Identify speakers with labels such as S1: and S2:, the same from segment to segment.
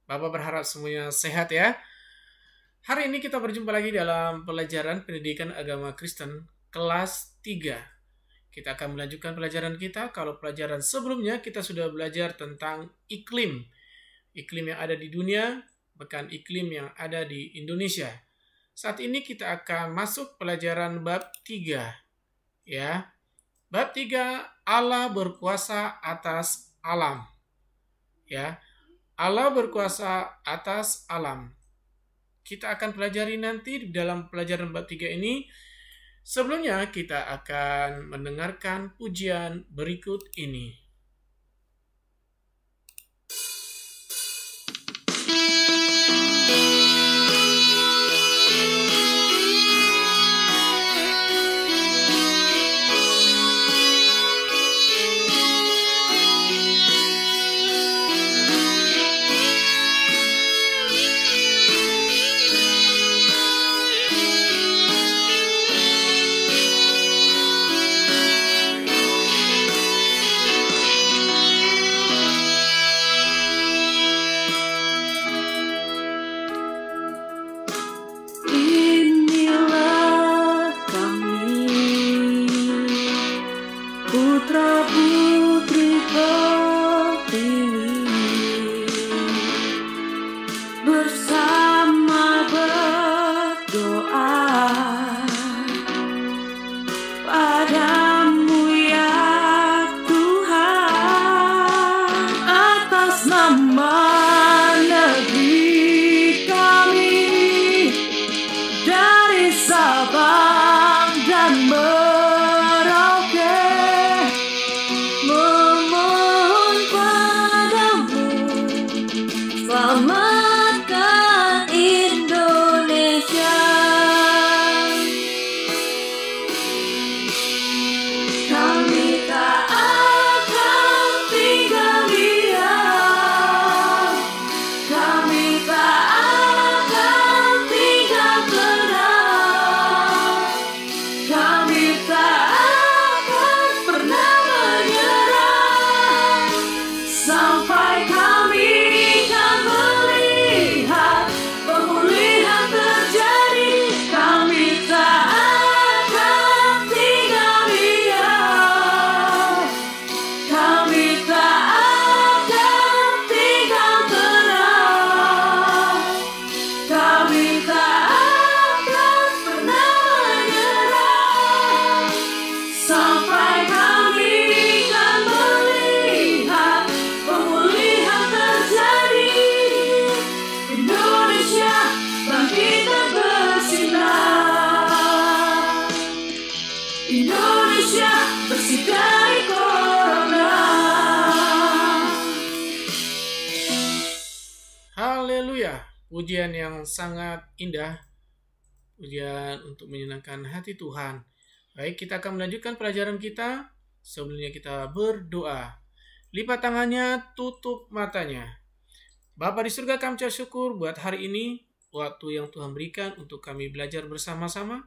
S1: Bapak berharap semuanya sehat ya. Hari ini kita berjumpa lagi dalam pelajaran pendidikan agama Kristen kelas 3. Kita akan melanjutkan pelajaran kita. Kalau pelajaran sebelumnya kita sudah belajar tentang iklim. Iklim yang ada di dunia, bahkan iklim yang ada di Indonesia. Saat ini kita akan masuk pelajaran bab 3. Ya. Bab 3, Allah berkuasa atas alam. Ya. Allah berkuasa atas alam. Kita akan pelajari nanti di dalam pelajaran bab 3 ini. Sebelumnya kita akan mendengarkan pujian berikut ini. Pujian yang sangat indah, pujian untuk menyenangkan hati Tuhan. Baik, kita akan melanjutkan pelajaran kita. Sebelumnya kita berdoa. Lipat tangannya, tutup matanya. Bapa di surga, kami ucap syukur buat hari ini, waktu yang Tuhan berikan untuk kami belajar bersama-sama.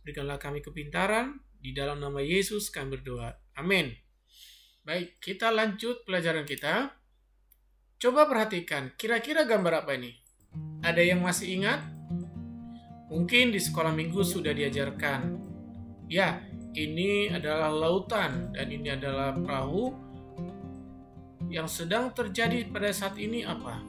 S1: Berikanlah kami kepintaran, di dalam nama Yesus kami berdoa. Amin. Baik, kita lanjut pelajaran kita. Coba perhatikan, kira-kira gambar apa ini? Ada yang masih ingat? Mungkin di sekolah minggu sudah diajarkan. Ya, ini adalah lautan dan ini adalah perahu. Yang sedang terjadi pada saat ini apa?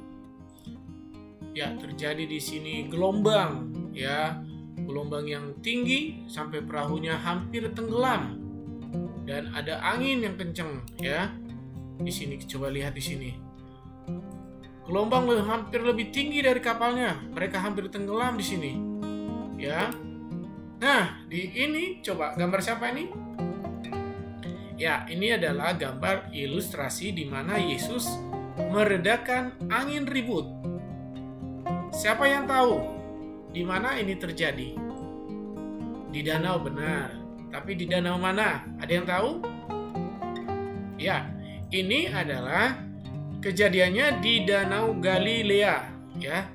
S1: Ya, terjadi di sini gelombang, ya. Gelombang yang tinggi sampai perahunya hampir tenggelam. Dan ada angin yang kencang, ya. Di sini coba lihat di sini. Gelombang hampir lebih tinggi dari kapalnya. Mereka hampir tenggelam di sini. Ya. Nah, di ini coba gambar siapa ini? Ya, ini adalah gambar ilustrasi di mana Yesus meredakan angin ribut. Siapa yang tahu di mana ini terjadi? Di danau, benar. Tapi di danau mana? Ada yang tahu? Ya, ini adalah kejadiannya di Danau Galilea, ya.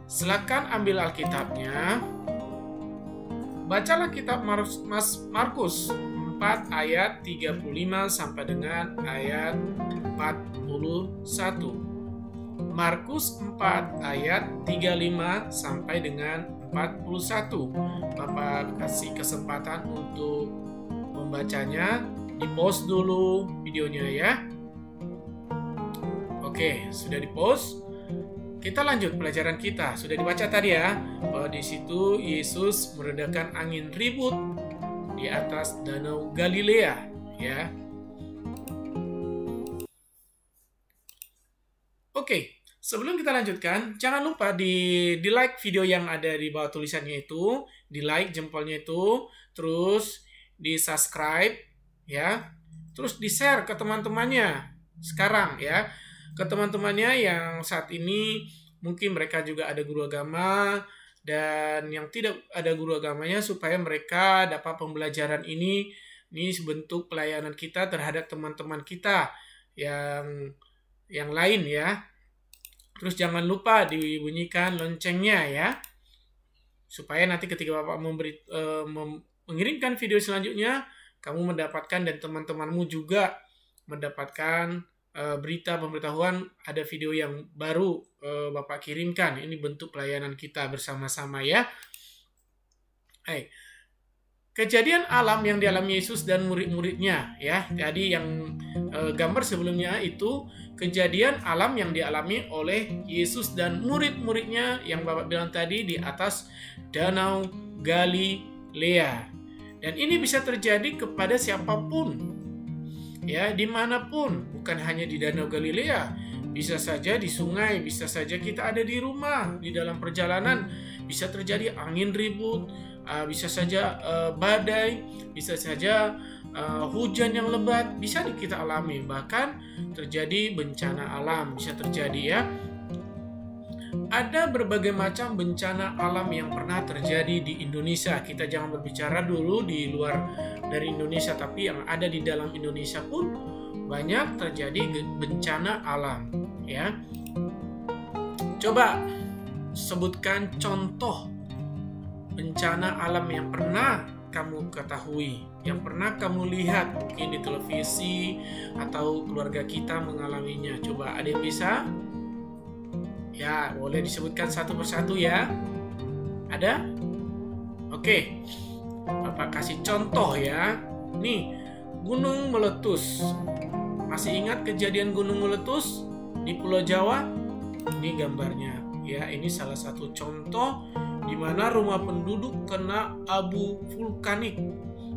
S1: Silakan ambil Alkitabnya. Bacalah kitab Markus 4 ayat 35 sampai dengan ayat 41. Markus 4 ayat 35 sampai dengan 41. Bapak kasih kesempatan untuk membacanya. Di-pause dulu videonya ya. Oke, sudah di-pause. Kita lanjut pelajaran kita. Sudah dibaca tadi ya, bahwa di situ Yesus meredakan angin ribut di atas Danau Galilea, ya. Oke, sebelum kita lanjutkan, jangan lupa di like video yang ada di bawah tulisannya itu, di like jempolnya itu, terus di subscribe, ya, terus di share ke teman-temannya sekarang ya, ke teman-temannya yang saat ini mungkin mereka juga ada guru agama dan yang tidak ada guru agamanya, supaya mereka dapat pembelajaran ini sebentuk pelayanan kita terhadap teman-teman kita yang lain ya. Terus jangan lupa dibunyikan loncengnya ya, supaya nanti ketika Bapak mengirimkan video selanjutnya, kamu mendapatkan dan teman-temanmu juga mendapatkan berita pemberitahuan ada video yang baru Bapak kirimkan. Ini bentuk pelayanan kita bersama-sama ya. Hai. Kejadian alam yang dialami Yesus dan murid-muridnya ya. Jadi yang gambar sebelumnya itu kejadian alam yang dialami oleh Yesus dan murid-muridnya yang Bapak bilang tadi di atas Danau Galilea. Dan ini bisa terjadi kepada siapapun ya, dimanapun, bukan hanya di Danau Galilea, bisa saja di sungai, bisa saja kita ada di rumah, di dalam perjalanan, bisa terjadi angin ribut, bisa saja badai, bisa saja hujan yang lebat, bisa kita alami, bahkan terjadi bencana alam, bisa terjadi ya. Ada berbagai macam bencana alam yang pernah terjadi di Indonesia. Kita jangan berbicara dulu di luar dari Indonesia, tapi yang ada di dalam Indonesia pun banyak terjadi bencana alam ya. Coba sebutkan contoh bencana alam yang pernah kamu ketahui, yang pernah kamu lihat mungkin di televisi atau keluarga kita mengalaminya. Coba ada yang bisa? Ya, boleh disebutkan satu persatu ya. Ada? Oke. Bapak kasih contoh ya. Nih, gunung meletus. Masih ingat kejadian gunung meletus di Pulau Jawa? Ini gambarnya. Ya, ini salah satu contoh di mana rumah penduduk kena abu vulkanik.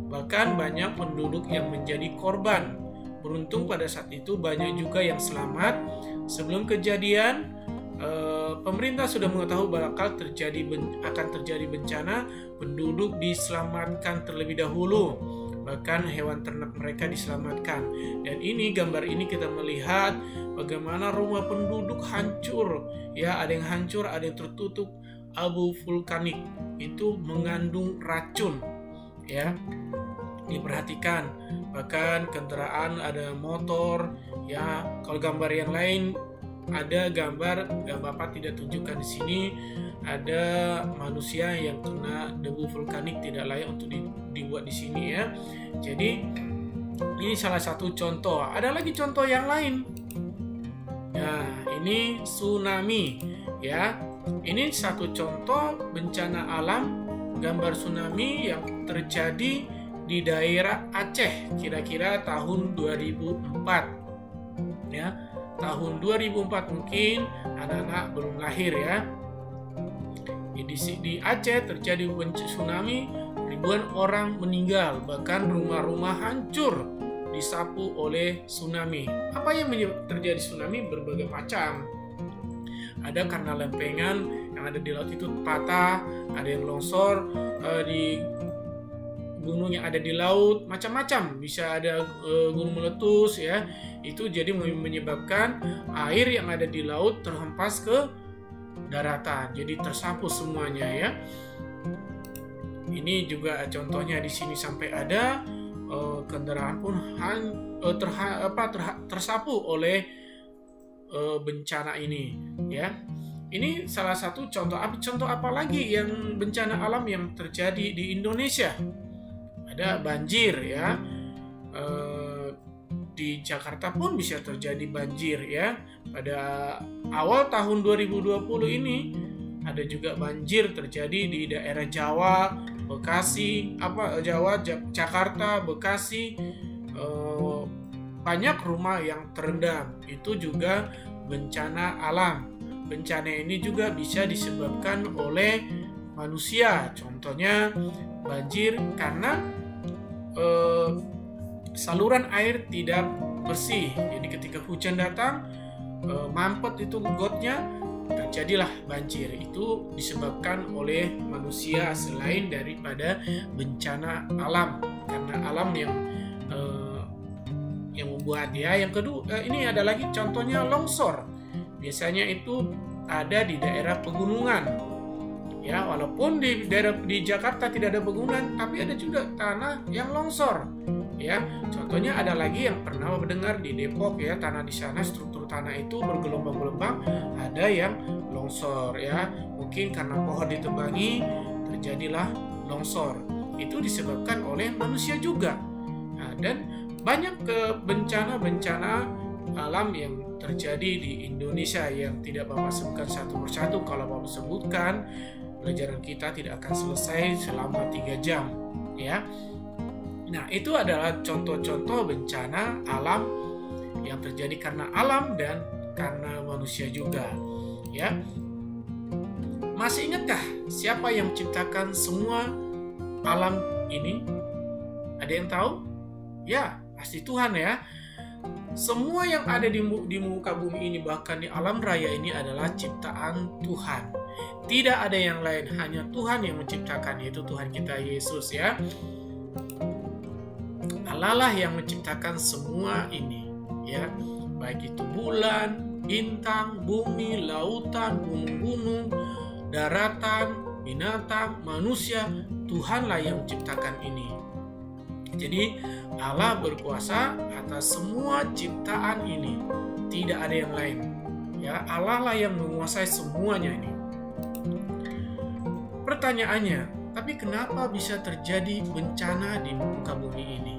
S1: Bahkan banyak penduduk yang menjadi korban. Beruntung pada saat itu banyak juga yang selamat. Sebelum kejadian, pemerintah sudah mengetahui bakal akan terjadi bencana, penduduk diselamatkan terlebih dahulu, bahkan hewan ternak mereka diselamatkan. Dan ini gambar ini kita melihat bagaimana rumah penduduk hancur ya, ada yang hancur, ada yang tertutup abu vulkanik, itu mengandung racun ya. Diperhatikan, bahkan kendaraan, ada motor ya. Kalau gambar yang lain ada gambar yang Bapak tidak tunjukkan di sini, ada manusia yang kena debu vulkanik, tidak layak untuk dibuat di sini ya. Jadi ini salah satu contoh. Ada lagi contoh yang lain. Nah, ini tsunami ya. Ini satu contoh bencana alam, gambar tsunami yang terjadi di daerah Aceh kira-kira tahun 2004 ya. Tahun 2004 mungkin anak-anak belum lahir ya. Di Aceh terjadi tsunami, ribuan orang meninggal, bahkan rumah-rumah hancur disapu oleh tsunami. Apa yang terjadi tsunami? Berbagai macam. Ada karena lempengan yang ada di laut itu patah, ada yang longsor di gunung yang ada di laut, macam-macam, bisa ada gunung meletus ya. Itu jadi menyebabkan air yang ada di laut terhempas ke daratan, jadi tersapu semuanya ya. Ini juga contohnya di sini sampai ada kendaraan pun tersapu oleh bencana ini ya. Ini salah satu contoh. Contoh apa lagi yang bencana alam yang terjadi di Indonesia? Ada banjir ya. Di Jakarta pun bisa terjadi banjir ya. Pada awal tahun 2020 ini ada juga banjir terjadi di daerah Jawa, Bekasi, Jakarta, Bekasi, banyak rumah yang terendam. Itu juga bencana alam. Bencana ini juga bisa disebabkan oleh manusia. Contohnya banjir karena saluran air tidak bersih. Jadi ketika hujan datang, mampet itu gotnya, terjadilah banjir. Itu disebabkan oleh manusia selain daripada bencana alam, karena alam yang membuat ya. Yang kedua, ini ada lagi contohnya longsor. Biasanya itu ada di daerah pegunungan. Ya, walaupun di Jakarta tidak ada pegunungan, tapi ada juga tanah yang longsor. Ya, contohnya ada lagi yang pernah mendengar di Depok ya, tanah di sana struktur tanah itu bergelombang-gelombang, ada yang longsor ya. Mungkin karena pohon ditebangi terjadilah longsor. Itu disebabkan oleh manusia juga. Nah, dan banyak bencana-bencana alam yang terjadi di Indonesia yang tidak Bapak sebutkan satu persatu. Kalau Bapak sebutkan, pelajaran kita tidak akan selesai selama 3 jam ya. Nah, itu adalah contoh-contoh bencana alam yang terjadi karena alam dan karena manusia juga ya. Masih ingatkah siapa yang menciptakan semua alam ini? Ada yang tahu? Ya, pasti Tuhan ya. Semua yang ada di muka bumi ini, bahkan di alam raya ini adalah ciptaan Tuhan. Tidak ada yang lain, hanya Tuhan yang menciptakan, yaitu Tuhan kita Yesus ya. Allah lah yang menciptakan semua ini ya. Baik itu bulan, bintang, bumi, lautan, gunung-gunung, daratan, binatang, manusia, Tuhanlah yang menciptakan ini. Jadi Allah berkuasa atas semua ciptaan ini. Tidak ada yang lain. Ya, Allah lah yang menguasai semuanya ini. Pertanyaannya, tapi kenapa bisa terjadi bencana di muka bumi ini?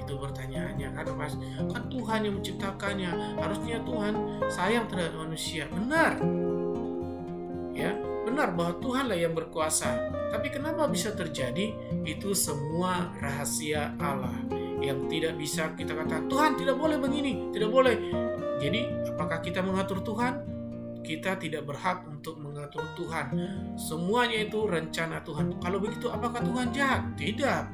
S1: Itu pertanyaannya kan, Mas. Kan Tuhan yang menciptakannya. Harusnya Tuhan sayang terhadap manusia. Benar. Ya, benar bahwa Tuhanlah yang berkuasa. Tapi kenapa bisa terjadi? Itu semua rahasia Allah yang tidak bisa kita katakan, Tuhan tidak boleh begini, tidak boleh. Jadi apakah kita mengatur Tuhan? Kita tidak berhak untuk mengatur Tuhan. Semuanya itu rencana Tuhan. Kalau begitu apakah Tuhan jahat? Tidak.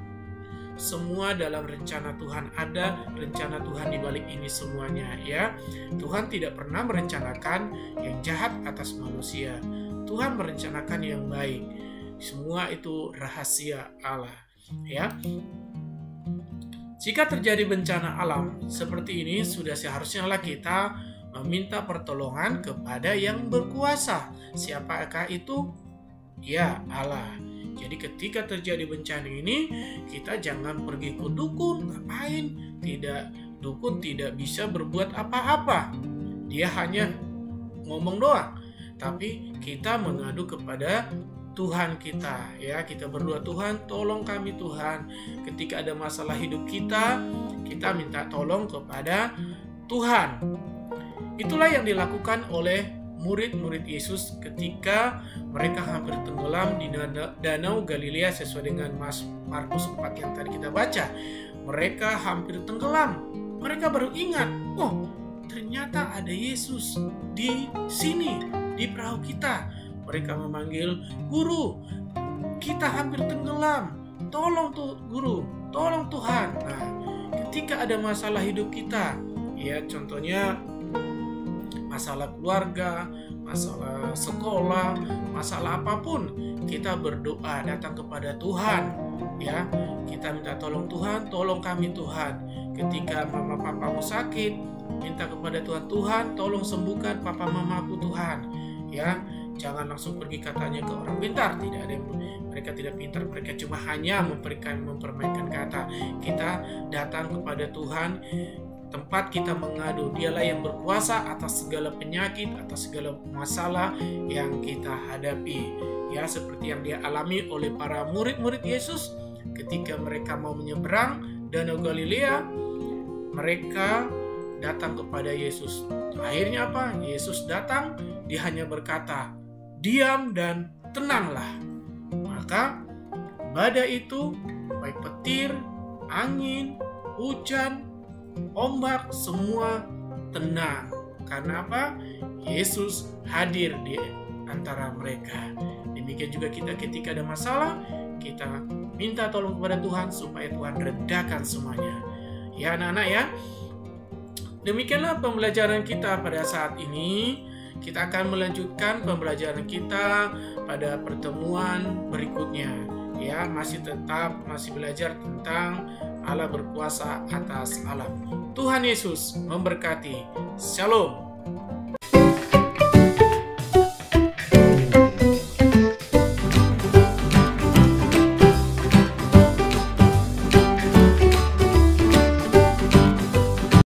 S1: Semua dalam rencana Tuhan, ada rencana Tuhan di balik ini semuanya ya. Tuhan tidak pernah merencanakan yang jahat atas manusia. Tuhan merencanakan yang baik. Semua itu rahasia Allah ya. Jika terjadi bencana alam seperti ini, sudah seharusnya kita meminta pertolongan kepada yang berkuasa. Siapakah itu? Ya, Allah. Jadi ketika terjadi bencana ini, kita jangan pergi ke dukun. Ngapain? Dukun tidak bisa berbuat apa-apa. Dia hanya ngomong doang. Tapi kita mengadu kepada Tuhan kita ya. Kita berdoa, Tuhan tolong kami Tuhan. Ketika ada masalah hidup kita minta tolong kepada Tuhan. Itulah yang dilakukan oleh murid-murid Yesus ketika mereka hampir tenggelam di danau Galilea sesuai dengan Markus 4 yang tadi kita baca. Mereka hampir tenggelam. Mereka baru ingat, oh ternyata ada Yesus di sini, di perahu kita. Mereka memanggil, guru, kita hampir tenggelam. Tolong tuh guru, tolong Tuhan. Nah, ketika ada masalah hidup kita, ya contohnya masalah keluarga, masalah sekolah, masalah apapun, kita berdoa datang kepada Tuhan. Ya, kita minta tolong Tuhan, tolong kami Tuhan. Ketika mama papamu sakit, minta kepada Tuhan, Tuhan tolong sembuhkan papa mamaku Tuhan. Ya, jangan langsung pergi katanya ke orang pintar. Tidak ada yang, mereka tidak pintar, mereka cuma hanya mempermainkan kata. Kita datang kepada Tuhan, tempat kita mengadu. Dialah yang berkuasa atas segala penyakit, atas segala masalah yang kita hadapi. Ya, seperti yang dia alami oleh para murid-murid Yesus ketika mereka mau menyeberang danau Galilea. Mereka datang kepada Yesus. Akhirnya apa? Yesus datang, dia hanya berkata, "Diam dan tenanglah." Maka badai itu, baik petir, angin, hujan, ombak, semua tenang. Karena apa? Yesus hadir di antara mereka. Demikian juga kita ketika ada masalah, kita minta tolong kepada Tuhan supaya Tuhan redakan semuanya. Ya anak-anak ya, demikianlah pembelajaran kita pada saat ini. Kita akan melanjutkan pembelajaran kita pada pertemuan berikutnya. Ya, masih belajar tentang Allah berkuasa atas alam. Tuhan Yesus memberkati. Shalom.